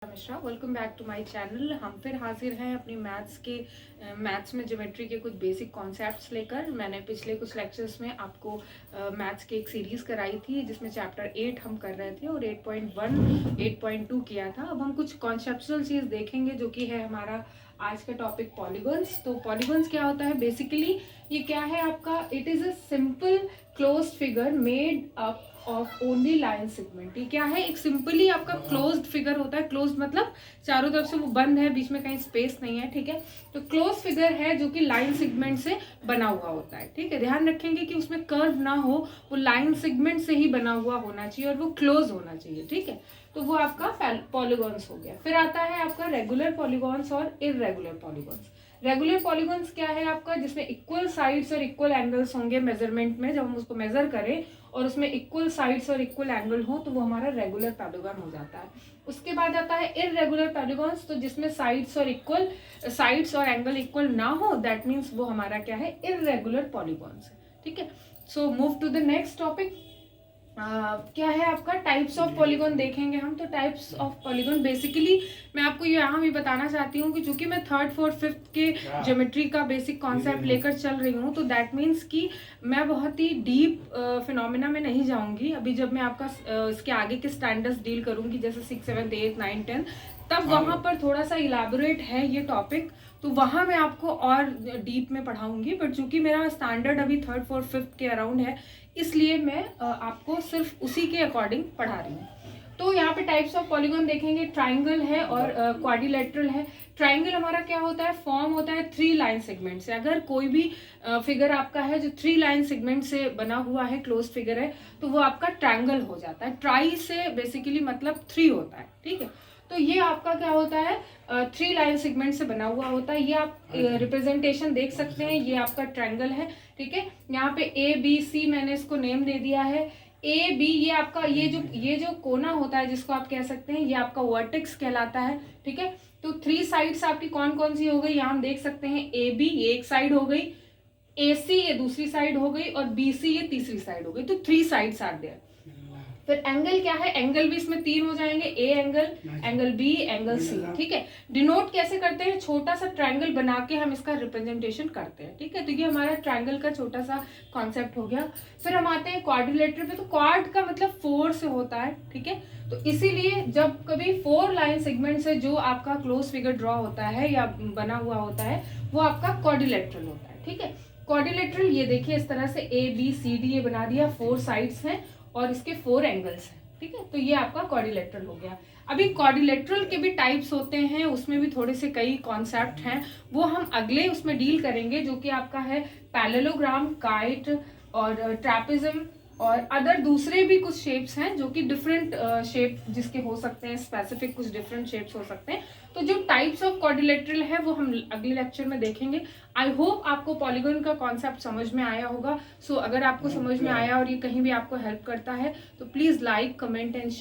Mishra, welcome back to my channel. हम फिर हाजिर हैं अपनी मैथ्स में ज्योमेट्री के कुछ बेसिक कॉन्सेप्ट्स लेकर। मैंने पिछले कुछ लेक्चर्स में आपको मैथ्स की एक सीरीज़ कराई थी जिसमें चैप्टर 8 हम कर रहे थे और 8.1 8.2 किया था। अब हम कुछ कॉन्सेप्चुअल चीज़ देखेंगे जो कि है हमारा आज का टॉपिक पॉलीगॉन्स। तो पॉलीगॉन्स क्या होता है बेसिकली, ये क्या है आपका, it is a simple closed figure made up of only line segment. ये क्या है, एक सिंपली आपका क्लोज्ड फिगर होता है। क्लोज्ड मतलब चारों तरफ से वो बंद है, बीच में कहीं स्पेस नहीं है, ठीक है। तो क्लोज फिगर है जो कि लाइन सेगमेंट से बना हुआ होता है, ठीक है। ध्यान रखेंगे कि उसमें कर्व ना हो, वो लाइन सेगमेंट से ही बना हुआ होना चाहिए और वो क्लोज होना चाहिए, ठीक है। तो वो आपका पॉलीगॉन्स हो गया। फिर आता है आपका रेगुलर पॉलीगॉन्स और इररेगुलर पॉलीगॉन्स। रेगुलर पॉलीगॉन्स क्या है आपका, जिसमें इक्वल साइड्स और इक्वल एंगल्स होंगे मेजरमेंट में। जब हम उसको मेजर करें और उसमें इक्वल साइड्स और इक्वल एंगल हो तो वो हमारा रेगुलर पॉलीगॉन हो जाता है। उसके बाद आता है इररेगुलर पॉलीगॉन्स, तो जिसमें साइड्स और एंगल इक्वल ना हो, दैट मीन्स वो हमारा क्या है, इररेगुलर पॉलीगॉन्स है, ठीक है। So move to the next topic. क्या है आपका टाइप्स ऑफ पॉलीगॉन देखेंगे हम। तो टाइप्स ऑफ पॉलीगॉन बेसिकली मैं आपको यहाँ भी बताना चाहती हूँ कि चूंकि मैं 3rd 4th 5th के ज्योमेट्री का बेसिक कॉन्सेप्ट लेकर चल रही हूँ, तो दैट मीन्स कि मैं बहुत ही डीप फिनोमिना में नहीं जाऊंगी। अभी जब मैं आपका इसके आगे के स्टैंडर्ड्स डील करूंगी, जैसे 6 7 8 9 10, तब वहाँ पर थोड़ा सा इलाबोरेट है ये टॉपिक, तो वहाँ मैं आपको और डीप में पढ़ाऊंगी। बट चूंकि मेरा स्टैंडर्ड अभी 3rd 4th 5th के अराउंड है, इसलिए मैं आपको सिर्फ उसी के अकॉर्डिंग पढ़ा रही हूँ। तो यहाँ पे टाइप्स ऑफ पॉलीगॉन देखेंगे, ट्राइंगल है और क्वाड्रिलेटरल है। ट्राइंगल हमारा क्या होता है, फॉर्म होता है 3 लाइन सेगमेंट से। अगर कोई भी फिगर आपका है जो 3 लाइन सेगमेंट से बना हुआ है, क्लोज फिगर है, तो वो आपका ट्राइंगल हो जाता है। ट्राई से बेसिकली मतलब 3 होता है, ठीक है। तो ये आपका क्या होता है, 3 लाइन सेगमेंट से बना हुआ होता है। ये आप रिप्रेजेंटेशन देख सकते हैं, ये आपका ट्रायंगल है, ठीक है। यहाँ पे ABC मैंने इसको नेम दे दिया है। AB ये आपका ये जो कोना होता है जिसको आप कह सकते हैं, ये आपका वर्टेक्स कहलाता है, ठीक है। तो 3 साइड्स आपकी कौन कौन सी हो गई, यहाँ हम देख सकते हैं। AB ये एक साइड हो गई, AC ये दूसरी साइड हो गई और BC ये तीसरी साइड हो गई। तो 3 साइड्स आर देयर। फिर एंगल क्या है, एंगल भी इसमें 3 हो जाएंगे, A angle, angle B, angle C, ठीक है। डिनोट कैसे करते हैं, छोटा सा ट्रायंगल बना के हम इसका रिप्रेजेंटेशन करते हैं, ठीक है। तो ये हमारा ट्रायंगल का छोटा सा कॉन्सेप्ट हो गया। फिर हम आते हैं क्वाड्रिलेटरल पे। तो क्वाड का मतलब 4 से होता है, ठीक है। तो इसीलिए जब कभी 4 लाइन सेगमेंट से जो आपका क्लोज फिगर ड्रॉ होता है या बना हुआ होता है, वो आपका क्वाड्रिलेटरल होता है, ठीक है। क्वाड्रिलेटरल ये देखिए इस तरह से ABCD ये बना दिया, 4 साइड्स हैं और इसके 4 एंगल्स हैं, ठीक है। तो ये आपका क्वाड्रिलेटरल हो गया। अभी क्वाड्रिलेटरल के भी टाइप्स होते हैं, उसमें भी थोड़े से कई कॉन्सेप्ट हैं, वो हम अगले उसमें डील करेंगे, जो कि आपका है पैरेललोग्राम, काइट और ट्रैपेजिज्म और अदर दूसरे भी कुछ शेप्स हैं जो कि डिफरेंट शेप जिसके हो सकते हैं, स्पेसिफिक कुछ डिफरेंट शेप्स हो सकते हैं। तो जो टाइप्स ऑफ क्वाड्रिलेटरल है वो हम अगले लेक्चर में देखेंगे। आई होप आपको पॉलीगॉन का कॉन्सेप्ट समझ में आया होगा। सो अगर आपको समझ में आया और ये कहीं भी आपको हेल्प करता है तो please like, comment and share.